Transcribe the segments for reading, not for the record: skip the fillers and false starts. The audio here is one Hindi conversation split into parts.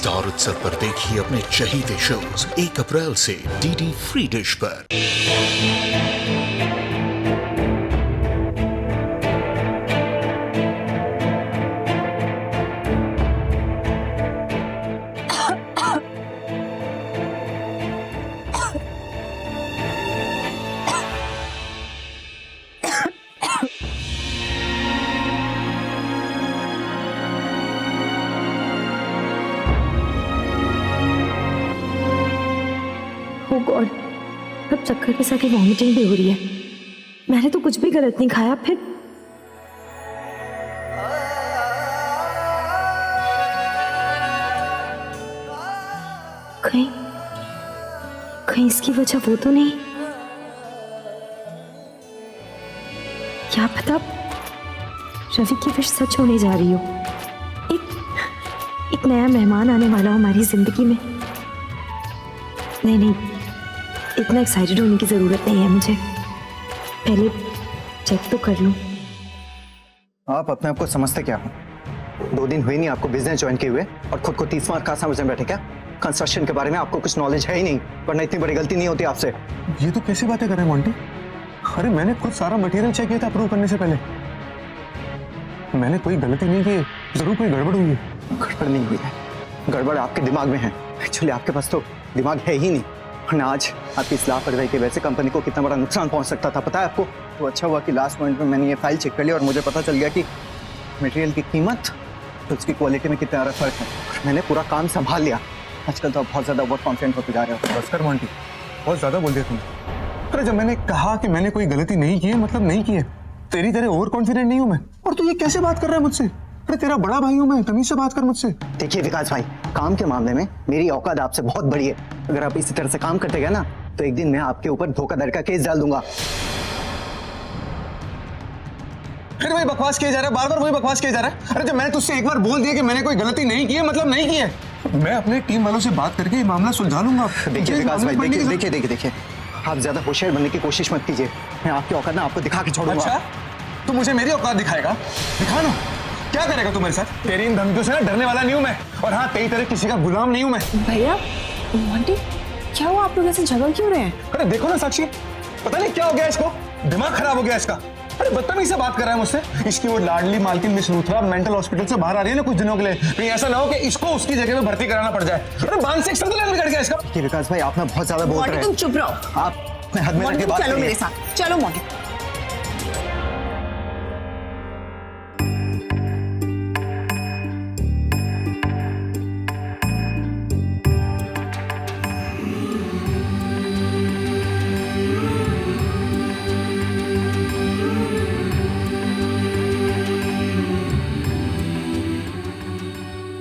स्टार उत्सव पर देखिए अपने चहीते शोज 1 अप्रैल से डीडी फ्री डिश पर। ओ गॉड, अब चक्कर के साथ ही वॉमिटिंग भी हो रही है। मैंने तो कुछ भी गलत नहीं खाया। फिर कहीं कहीं इसकी वजह वो तो नहीं? क्या पता रवि की विश सच होने जा रही हो। एक नया मेहमान आने वाला हो हमारी जिंदगी में। नहीं, इतना एक्साइटेड होने की जरूरत नहीं है मुझे। पहले चेक तो कर लूं। आप अपने आप को समझते क्या हो? 2 दिन हुए नहीं आपको बिजनेस ज्वाइन किए हुए और खुद को 30 मार्क का समझने बैठे क्या? कंस्ट्रक्शन के बारे में आपको कुछ नॉलेज है ही नहीं, वरना इतनी बड़ी गलती नहीं होती आपसे। ये तो कैसी बातें कर रहे हैं मोंटी? अरे मैंने खुद सारा मटेरियल चेक किया था अप्रूव करने से पहले। मैंने कोई गलती नहीं की, जरूर कोई गड़बड़ हुई है। गड़बड़ नहीं हुई है, गड़बड़ आपके दिमाग में है। एक्चुअली आपके पास तो दिमाग है ही नहीं, वरना आज आपकी इस लापरवाही की वजह से कंपनी को कितना बड़ा नुकसान पहुंच सकता था पता है आपको? तो अच्छा हुआ कि लास्ट पॉइंट में मैंने ये फाइल चेक कर ली और मुझे पता चल गया कि मटेरियल की कीमत तो उसकी क्वालिटी में कितना फर्क है। मैंने पूरा काम संभाल लिया। आजकल तो आप बहुत ज्यादा ओवर कॉन्फिडेंट होते जा रहे हो। बस कर मोंटी, बहुत ज्यादा बोल दिया तुमने। अरे जब मैंने कहा कि मैंने कोई गलती नहीं की है, मतलब नहीं की है। तेरी तरह ओवर कॉन्फिडेंट नहीं हूं मैं। और तू ये कैसे बात कर रहा है मुझसे? अरे तेरा बड़ा भाई हूं मैं, तमीज से बात कर मुझसे। देखिए विकास भाई, काम के मामले में मेरी औकात आपसे बहुत बड़ी है। अगर आप इसी तरह से काम करते गए ना तो एक दिन मैं आपके ऊपर धोखाधड़ी का केस डाल दूंगा। फिर वही बकवास किया जा रहा है, बार बार वही बकवास किया जा रहा है। अरे जब मैंने तुझसे एक बार बोल दिया कि मैंने कोई गलती नहीं की है, मतलब नहीं की है। मैं अपने टीम वालों से बात करके ये मामला सुलझा लूंगा। देखिए विकास भाई, देखिए आप ज्यादा होशियार बनने की कोशिश मत कीजिए। मैं आपकी औकात ना आपको दिखा के छोड़ूंगा। अच्छा, तू मुझे मेरी औकात दिखाएगा? दिखा ना, क्या करेगा तू मेरे साथ? तेरी इन धमकियों से ना डरने वाला नहीं हूं मैं। और हाँ, तेरी तरह किसी का गुलाम नहीं हूं मैं। भैया, मोंटी, क्या हुआ? आप लोग ऐसे झगड़ क्यों रहे हैं? अरे देखो ना साक्षी, पता नहीं क्या हो गया इसको, दिमाग खराब हो गया इसका। अरे बदतमीजी से बात कर रहा है मुझसे। इसकी वो लाडली मालकिन मिस लूथरा मेंटल हॉस्पिटल से बाहर आ रही है ना कुछ दिनों के लिए। कहीं ऐसा ना हो कि इसको उसकी जगह में भर्ती कराना पड़ जाए। अरे मानसिक संतुलन बिगड़ गया इसका। देखिए विकास भाई, आप ना बहुत ज्यादा बोल रहे हैं। तुम चुप रहो। आप अपने हद में रह के बात चलो करिए। मेरे साथ, चलो मोंटी।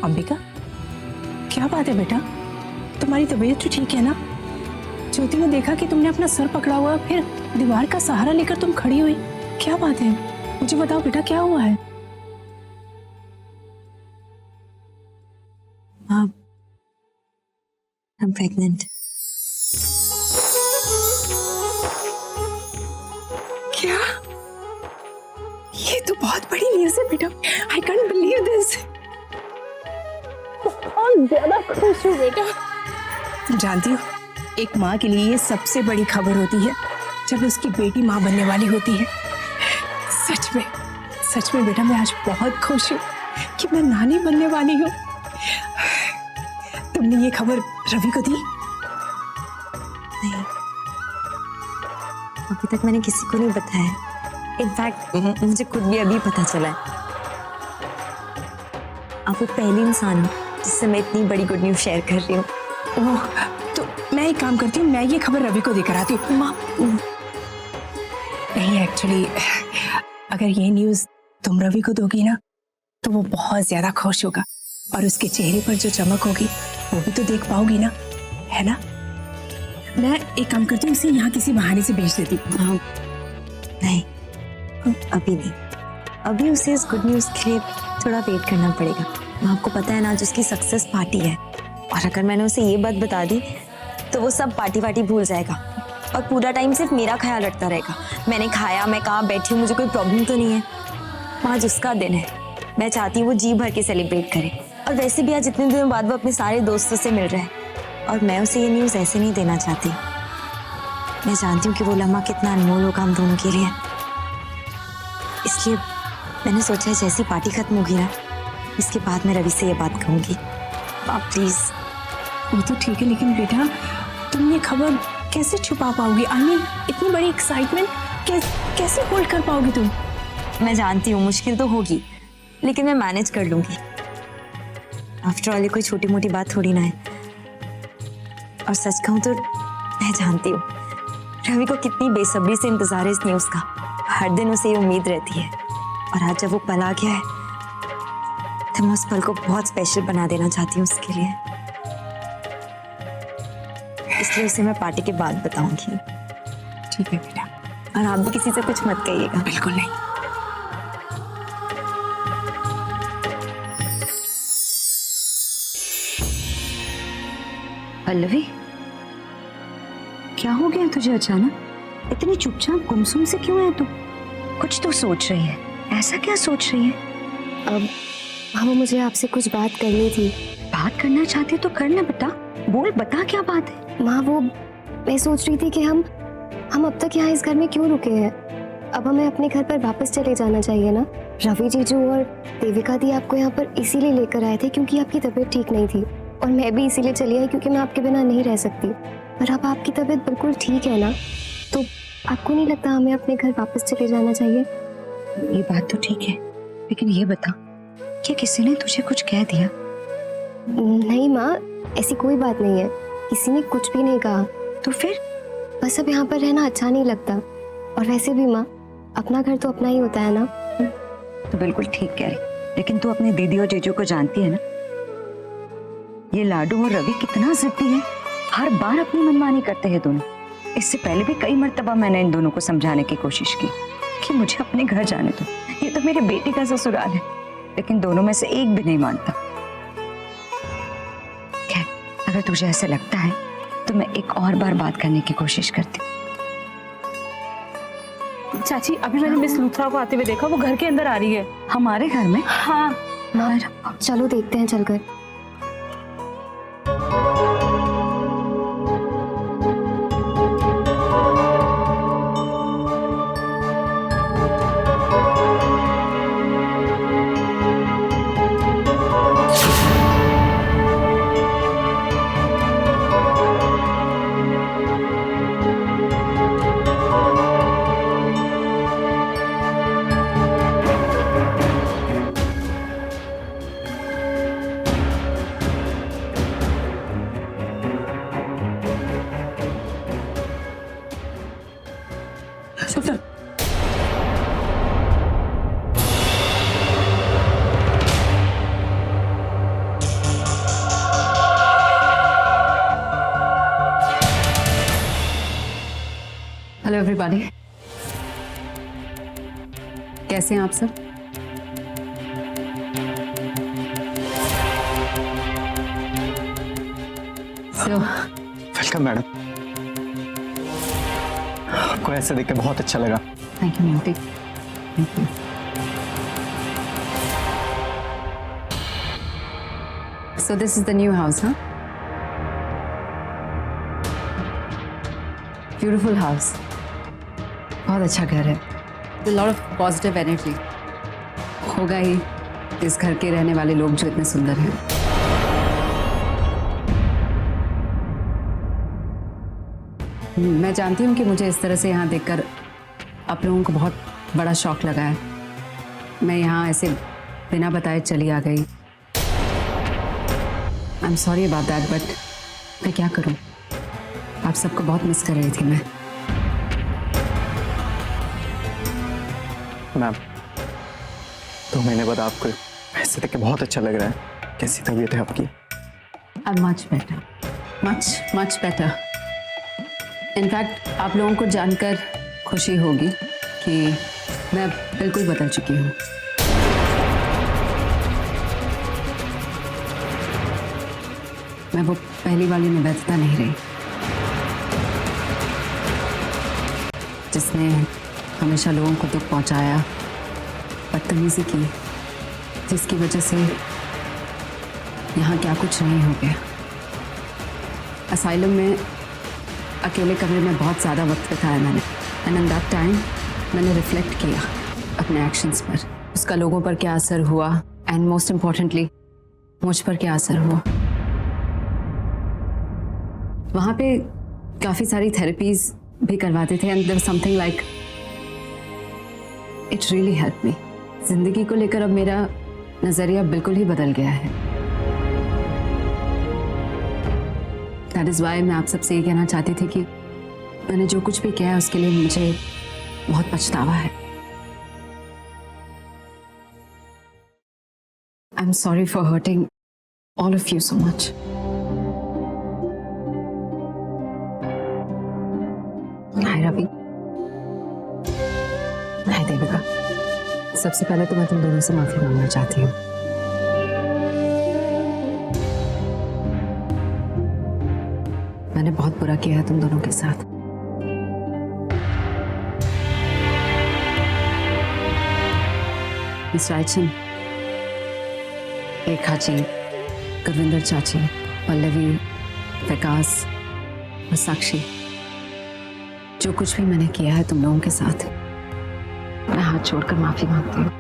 अंबिका, क्या बात है बेटा? तुम्हारी तबीयत तो ठीक है ना? ज्योति ने देखा कि तुमने अपना सर पकड़ा हुआ, फिर दीवार का सहारा लेकर तुम खड़ी हुई। क्या बात है? मुझे बताओ बेटा, क्या हुआ है? हाँ, I'm pregnant. क्या? ये तो बहुत बड़ी न्यूज़ है बेटा। I can't believe this. बहुत ज्यादा खुश हूँ बेटा। तुम जानती हो, एक माँ के लिए ये सबसे बड़ी खबर होती है जब उसकी बेटी माँ बनने वाली होती है। सच में बेटा, मैं आज बहुत खुश हूँ कि मैं नानी बनने वाली हूँ। तुमने ये खबर रवि को दी? नहीं, अभी तक मैंने किसी को नहीं बताया। इनफैक्ट मुझे खुद भी अभी पता चला है। आप वो पहली इंसान हो जिससे मैं इतनी बड़ी गुड न्यूज़ शेयर कर रही हूँ। ओह, तो मैं एक काम करती हूँ, मैं ये खबर रवि को देकर आती हूँ। माँ, नहीं, एक्चुअली अगर ये न्यूज़ तुम रवि को दोगी ना तो वो बहुत ज्यादा खुश होगा और उसके चेहरे पर जो चमक होगी वो भी तो देख पाओगी ना, है ना? मैं एक काम करती हूँ, उसे यहाँ किसी बहाने से भेज देती हूँ। हाँ, नहीं, अभी नहीं। अभी उसे इस गुड न्यूज़ के लिए थोड़ा वेट करना पड़ेगा। आपको पता है ना, आज उसकी सक्सेस पार्टी है और अगर मैंने उसे ये बात बता दी तो वो सब पार्टी वार्टी भूल जाएगा और पूरा टाइम सिर्फ मेरा ख्याल रखता रहेगा। मैंने खाया, मैं कहाँ बैठी हूँ, मुझे कोई प्रॉब्लम तो नहीं है। आज उसका दिन है, मैं चाहती हूँ वो जी भर के सेलिब्रेट करे। और वैसे भी आज इतने दिनों बाद वो अपने सारे दोस्तों से मिल रहा है और मैं उसे ये न्यूज़ ऐसे नहीं देना चाहती। मैं जानती हूँ कि वो लम्हा कितना अनमोल होगा हम दोनों के लिए, इसलिए मैंने सोचा है जैसी पार्टी खत्म होगी ना उसके बाद मैं रवि से ये बात कहूँगी। आप प्लीज। वो तो ठीक है, लेकिन बेटा तुम ये खबर कैसे छुपा पाओगी? आई मीन इतनी बड़ी एक्साइटमेंट कैसे होल्ड कर पाओगी तुम? मैं जानती हूँ मुश्किल तो होगी, लेकिन मैं मैनेज कर लूंगी। आफ्टर ऑल ये कोई छोटी मोटी बात थोड़ी ना है। और सच कहूँ तो मैं जानती हूँ रवि को कितनी बेसब्री से इंतजार है इस न्यूज़ का। हर दिन उसे ये उम्मीद रहती है, और आज जब वो पल आ गया है तो मैं उस पल को बहुत स्पेशल बना देना चाहती हूँ उसके लिए। इसलिए उसे मैं पार्टी के बाद बताऊंगी। ठीक है बेटा। और आप भी किसी से कुछ मत कहिएगा। बिल्कुल नहीं। पल्लवी, क्या हो गया तुझे अचानक? इतनी चुपचाप गुमसुम से क्यों है तू? कुछ तो सोच रही है। ऐसा क्या सोच रही है? अब हाँ, मुझे आपसे कुछ बात करनी थी। बात करना चाहती तो कर ना, बता। बोल, बता क्या बात है। माँ, वो मैं सोच रही थी कि हम अब तक यहाँ इस घर में क्यों रुके हैं? अब हमें अपने घर पर वापस चले जाना चाहिए ना। रवि जीजू और देविका दी आपको यहाँ पर इसीलिए लेकर आए थे क्योंकि आपकी तबीयत ठीक नहीं थी, और मैं भी इसीलिए चली आई क्योंकि मैं आपके बिना नहीं रह सकती। पर अब आपकी तबीयत बिल्कुल ठीक है ना, तो आपको नहीं लगता हमें अपने घर वापस चले जाना चाहिए? ये बात तो ठीक है, लेकिन ये बता, क्या किसी ने तुझे कुछ कह दिया? नहीं माँ, ऐसी कोई बात नहीं है, किसी ने कुछ भी नहीं कहा। तो फिर? बस अब यहाँ पर रहना अच्छा नहीं लगता, और वैसे भी माँ, अपना घर तो अपना ही होता है ना। तो बिल्कुल ठीक कह रही, लेकिन तू अपने दीदी और जीजू को जानती है ना। ये लाडू और रवि कितना जिद्दी है, हर बार अपनी मनमानी करते हैं दोनों। इससे पहले भी कई मर्तबा मैंने इन दोनों को समझाने की कोशिश की कि मुझे अपने घर जाने दो, ये तो मेरे बेटे का ससुराल है, लेकिन दोनों में से एक भी नहीं मानता। खैर, अगर तुझे ऐसा लगता है तो मैं एक और बार बात करने की कोशिश करती हूँ। चाची, अभी मैंने मिस लूथरा को आते हुए देखा, वो घर के अंदर आ रही है। हमारे घर में? हाँ। माँ, चलो देखते हैं चलकर। हेलो एवरीबॉडी, कैसे हैं आप सब? वेलकम मैडम, आपको ऐसे देख के बहुत अच्छा लगा। थैंक यू मोटी, thank you. So this is the new house, हाँ? ब्यूटीफुल हाउस, बहुत अच्छा घर है। लॉट ऑफ पॉजिटिव एनर्जी होगा ही इस घर के रहने वाले लोग जो इतने सुंदर हैं। मैं जानती हूँ कि मुझे इस तरह से यहाँ देखकर आप लोगों को बहुत बड़ा शौक लगा है। मैं यहाँ ऐसे बिना बताए चली आ गई। आई am sorry about that, but मैं क्या करूँ, आप सबको बहुत मिस कर रही थी मैं। मैम, 2 महीने बाद आपको ऐसे देख के बहुत अच्छा लग रहा है। कैसी तबीयत है आपकी? I'm much better, much better. In fact आप लोगों को जानकर खुशी होगी कि मैं बिल्कुल बदल चुकी हूँ। मैं वो पहली वाली निबद्धता नहीं रही जिसने हमेशा लोगों को दुख पहुंचाया, बदतमीजी की, जिसकी वजह से यहाँ क्या कुछ नहीं हो गया। असाइलम में अकेले कमरे में बहुत ज़्यादा वक्त बिताया मैंने, एंड इन दैट टाइम मैंने रिफ्लेक्ट किया अपने एक्शंस पर, उसका लोगों पर क्या असर हुआ, एंड मोस्ट इम्पॉर्टेंटली मुझ पर क्या असर हुआ। वहाँ पे काफ़ी सारी थेरेपीज भी करवाते थे, and there was something like it really help me. जिंदगी को लेकर अब मेरा नज़रिया बिल्कुल ही बदल गया है। दैट इज़ वाई मैं आप सबसे ये कहना चाहती थी कि मैंने जो कुछ भी किया है उसके लिए मुझे बहुत पछतावा है। I am sorry for hurting all of you so much. Hi Ravi. Hi Devika. सबसे पहले तो मैं तुम दोनों से माफी मांगना चाहती हूँ। मैंने बहुत बुरा किया है तुम दोनों के साथ। मिस रायचंद, रेखा जी, गुरविंदर चाची, पल्लवी, विकास और साक्षी, जो कुछ भी मैंने किया है तुम लोगों के साथ, मैं हाथ छोड़कर माफी मांगती हूँ।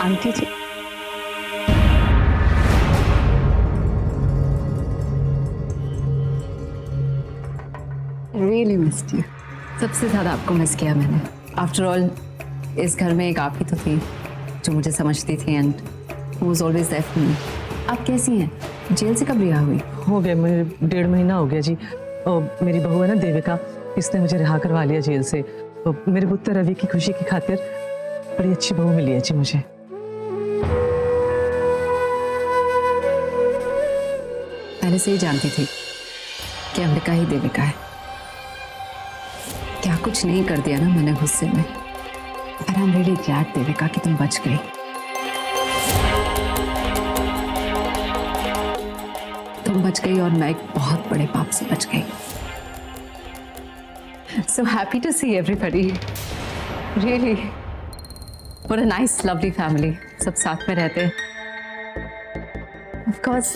Aunty ji, really missed you. सबसे ज्यादा आपको मिस किया मैंने। आफ्टर ऑल इस घर में एक आप ही तो थी जो मुझे समझती थी, and who was always there for me. आप कैसी हैं? जेल से कब रिहा हुई? हो गया, मुझे 1.5 महीना हो गया जी। और मेरी बहू है ना देविका, इसने मुझे रिहा करवा लिया जेल से। और मेरे पुत्र रवि की खुशी की खातिर बड़ी अच्छी बहू मिली है जी मुझे। पहले से ही जानती थी कि अंबिका ही देविका है। क्या कुछ नहीं कर दिया ना मैंने गुस्से में। पर I am really glad Devika कि तुम बच गई। तुम बच गई और मैं एक बहुत बड़े पाप से बच गई। So happy to see everybody. Really. What a nice, lovely family. सब साथ में रहते हैं। Of course,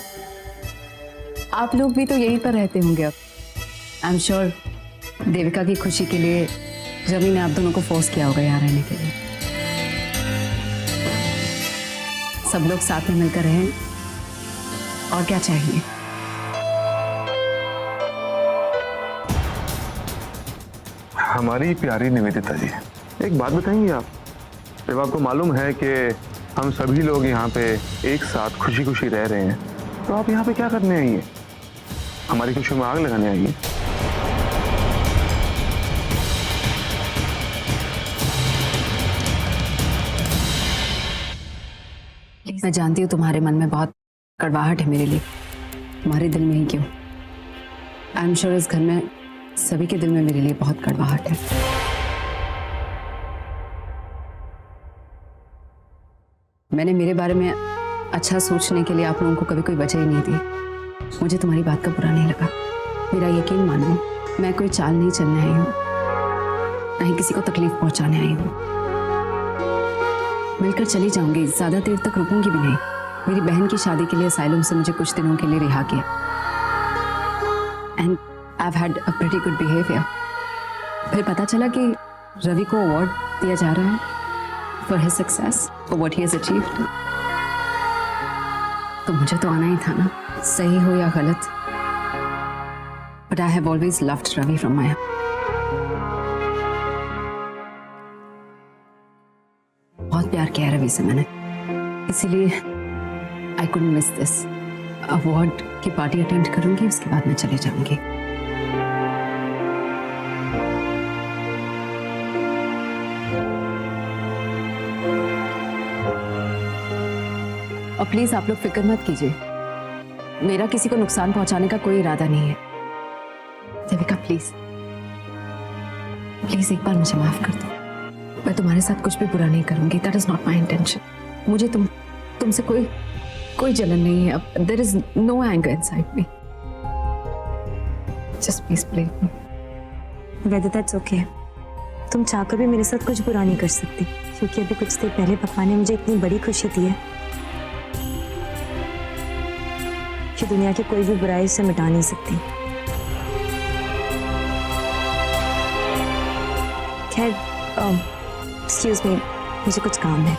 आप लोग भी तो यहीं पर रहते होंगे अब। I'm sure देविका की खुशी के लिए रवि ने आप दोनों को फोर्स किया होगा यहाँ रहने के लिए। सब लोग साथ में मिलकर रहें, और क्या चाहिए। हमारी प्यारी निवेदिता जी, एक बात बताएंगे आप? जब आपको मालूम है कि हम सभी लोग यहाँ पे एक साथ खुशी खुशी रह रहे हैं, तो आप यहाँ पे क्या करने आई हैं? हमारी खुशी में आग लगाने आई हैं? मैं जानती हूँ तुम्हारे मन में बहुत कड़वाहट है मेरे लिए, तुम्हारे दिल में ही क्यों। आई एम श्योर इस घर में सभी के दिल में मेरे लिए बहुत कड़वाहट है। मैंने मेरे बारे में अच्छा सोचने के लिए आप लोगों को कभी कोई वजह ही नहीं दी। मुझे तुम्हारी बात का बुरा नहीं लगा। मेरा यकीन मानो, मैं कोई चाल नहीं चलने आई हूँ, ना ही किसी को तकलीफ पहुंचाने आई हूँ। मिलकर चली जाऊंगी, ज्यादा देर तक रुकूंगी भी नहीं। मेरी बहन की शादी के लिए असाइलम से मुझे कुछ दिनों के लिए रिहा किया, and I've had a pretty good behavior. फिर पता चला कि रवि को अवार्ड दिया जा रहा है for his success, for what he has achieved. तो मुझे तो आना ही था ना, सही हो या गलत। But I have always loved Ravi from my heart. बहुत प्यार किया रवि से मैंने, इसीलिए I couldn't miss this. Award की पार्टी अटेंड करूंगी, उसके बाद मैं चले जाऊंगी। और प्लीज आप लोग फिक्र मत कीजिए, मेरा किसी को नुकसान पहुंचाने का कोई इरादा नहीं है। देविका प्लीज प्लीज एक बार मुझे माफ कर दो। मैं तुम्हारे साथ कुछ भी बुरा नहीं करूंगी। That is not my intention. मुझे तुमसे कोई जलन नहीं है। अब there is no anger inside me. Just please please. Whether that's okay. तुम चाहकर भी मेरे साथ कुछ बुरा नहीं कर सकती, क्योंकि अभी कुछ देर पहले पापा ने मुझे इतनी बड़ी खुशी दी है कि दुनिया की कोई भी बुराई उसे मिटा नहीं सकती। खैर, एक्सक्यूज मी, मुझे कुछ काम है।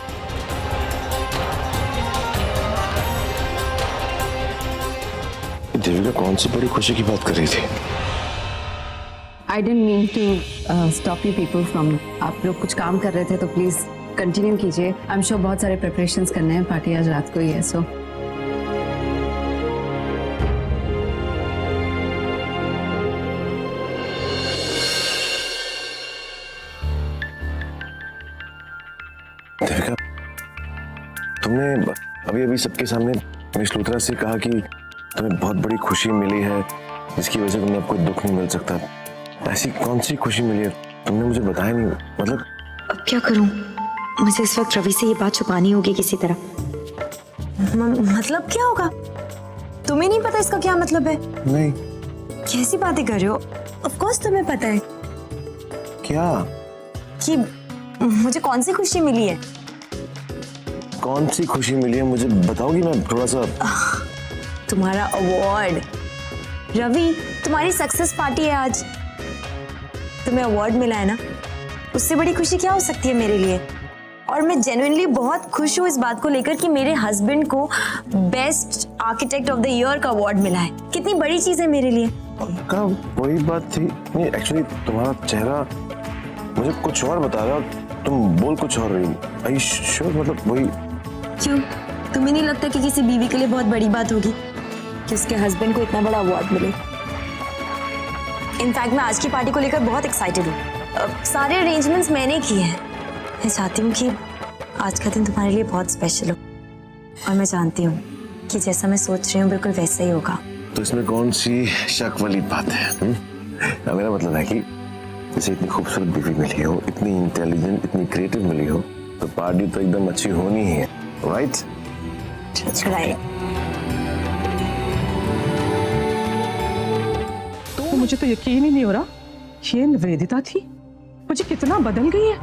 देविका कौन सी बड़ी खुशी की बात कर रही थी? I didn't mean to stop you people from, आप लोग कुछ काम कर रहे थे तो प्लीज कंटिन्यू कीजिए। आई एम श्योर बहुत सारे प्रिपरेशंस करने हैं, पार्टी आज रात को ही है। सो देविका, तुमने अभी अभी सबके सामने मिस लूथरा से कहा कि तुम्हें बहुत बड़ी खुशी मिली है जिसकी वजह से तुम्हें अब कोई दुख नहीं मिल सकता। ऐसी कौन सी खुशी मिली है? तुमने मुझे बताया नहीं। मतलब अब क्या करूं? मुझे इस वक्त रवि से ये बात छुपानी होगी किसी तरह। मतलब क्या होगा? तुम्हें नहीं पता इसका क्या मतलब है? नहीं। कैसी बातें कर रहे हो? ऑफ कोर्स तुम्हें पता है। क्या? कि मुझे कौन सी खुशी मिली है। कौन सी खुशी मिली है मुझे बताओगी? मैं थोड़ा सा तुम्हारा अवार्ड। रवि, तुम्हारी सक्सेस पार्टी है आज, तुम्हें अवार्ड मिला है ना, उससे बड़ी खुशी क्या हो सकती है मेरे लिए। और मैं जेन्युइनली बहुत खुश हूँ इस बात को लेकर कि मेरे हस्बैंड को best architect of the year का अवार्ड मिला है। कितनी बड़ी चीज है मेरे लिए। का वही बात थी। नहीं, एक्चुअली तुम्हारा चेहरा मुझे कुछ और बता रहा, तुम बोल कुछ और रही। I sure? मतलब वही। क्यों, तुम्हें नहीं लगता कि किसी बीवी के लिए बहुत बड़ी बात होगी कि उसके हस्बैंड को इतना बड़ा अवार्ड मिले? इनफैक्ट मैं आज की पार्टी को लेकर बहुत एक्साइटेड हूँ। सारे अरेंजमेंट्स मैंने किए हैं। मैं चाहती हूँ कि आज का दिन तुम्हारे लिए बहुत स्पेशल हो, और मैं जानती हूँ कि जैसा मैं सोच रही हूँ बिल्कुल वैसा ही होगा। तो इसमें कौन सी शक वाली बात है? मेरा मतलब है कि जैसे इतनी खूबसूरत बीवी मिली हो, इतनी इंटेलिजेंट, इतनी क्रिएटिव मिली हो, तो पार्टी तो एकदम अच्छी होनी ही है, राइट? राइट। तो मुझे तो यकीन ही नहीं हो रहा, ये निवेदिता थी। मुझे कितना बदल गई है,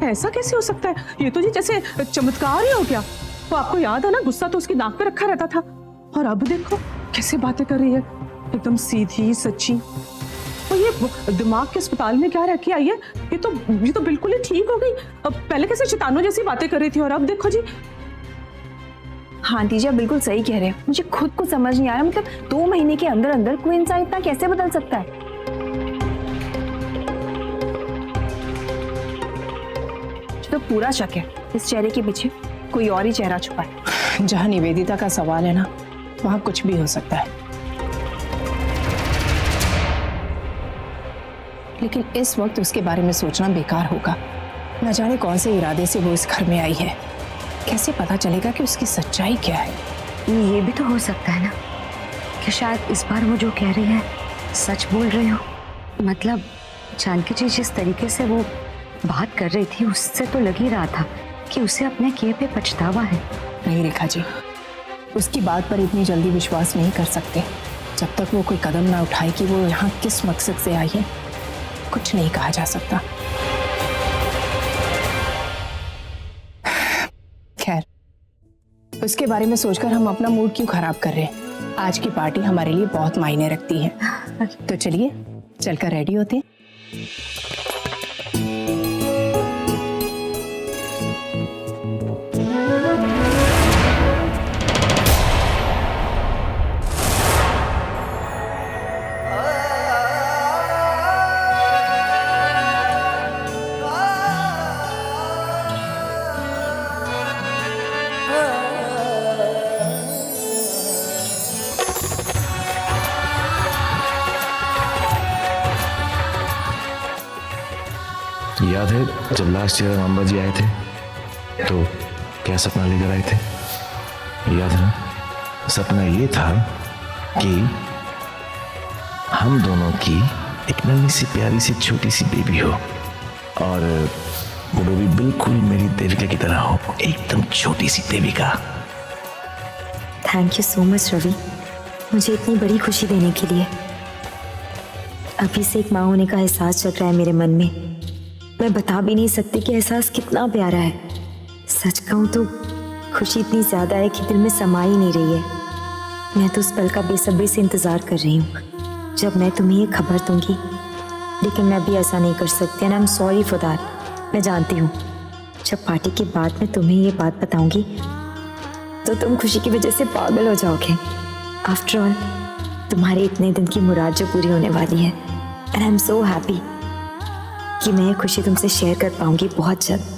ऐसा कैसे हो सकता है? ये तो जी जैसे चमत्कार ही हो गया। तो आपको याद है ना, गुस्सा तो उसकी नाक पे रखा रहता था, और अब देखो कैसे बातें कर रही है, एकदम सीधी सच्ची। और ये दिमाग के अस्पताल में क्या रह के आई है? ये तो बिल्कुल ही ठीक हो गई। अब पहले कैसे शैतानों जैसी बातें कर रही थी, और अब देखो जी। हाँ दीजिए, आप बिल्कुल सही कह रहे हैं। मुझे खुद को समझ नहीं आ रहा, मतलब 2 महीने के अंदर अंदर कोई इंसान इतना कैसे बदल सकता है? तो पूरा शक है इस चेहरे के पीछे कोई और ही चेहरा छुपा है। जहाँ निवेदिता का सवाल है ना, वहाँ कुछ भी हो सकता है। लेकिन इस वक्त उसके बारे में सोचना बेकार होगा। न जाने कौन से इरादे से वो इस घर में आई है। कैसे पता चलेगा कि उसकी सच्चाई क्या है? ये भी तो हो सकता है ना कि शायद इस बार वो जो कह रही है सच बोल रही हो। मतलब जानकी जी जिस तरीके से वो बात कर रही थी, उससे तो लग ही रहा था कि उसे अपने किए पे पछतावा है। नहीं रेखा जी, उसकी बात पर इतनी जल्दी विश्वास नहीं कर सकते। जब तक वो कोई कदम ना उठाए कि वो यहाँ किस मकसद से आई है, कुछ नहीं कहा जा सकता। खैर, उसके बारे में सोचकर हम अपना मूड क्यों खराब कर रहे हैं? आज की पार्टी हमारे लिए बहुत मायने रखती है। तो चलिए चलकर रेडी होते हैं। याद है जब लास्ट ईयर अम्बा जी आए थे तो क्या सपना लेकर आए थे? याद है ना? सपना ये था कि हम दोनों की एक नन्ही सी प्यारी सी छोटी सी बेबी हो, और वो बेबी बिल्कुल मेरी देविका की तरह हो, एकदम छोटी सी Devika. Thank you so much Ravi, मुझे इतनी बड़ी खुशी देने के लिए। अभी से एक माँ होने का एहसास जग रहा है मेरे मन में। मैं बता भी नहीं सकती कि एहसास कितना प्यारा है। सच कहूँ तो खुशी इतनी ज़्यादा है कि दिल में समा ही नहीं रही है। मैं तो उस पल का बेसब्री से इंतज़ार कर रही हूँ जब मैं तुम्हें ये खबर दूंगी, लेकिन मैं अभी ऐसा नहीं कर सकती and I am sorry for that. मैं जानती हूँ जब पार्टी के बाद मैं तुम्हें ये बात बताऊंगी तो तुम खुशी की वजह से पागल हो जाओगे। आफ्टर ऑल तुम्हारे इतने दिन की मुराद जो पूरी होने वाली है and I am so happy कि मैं ये खुशी तुमसे शेयर कर पाऊंगी बहुत जल्द।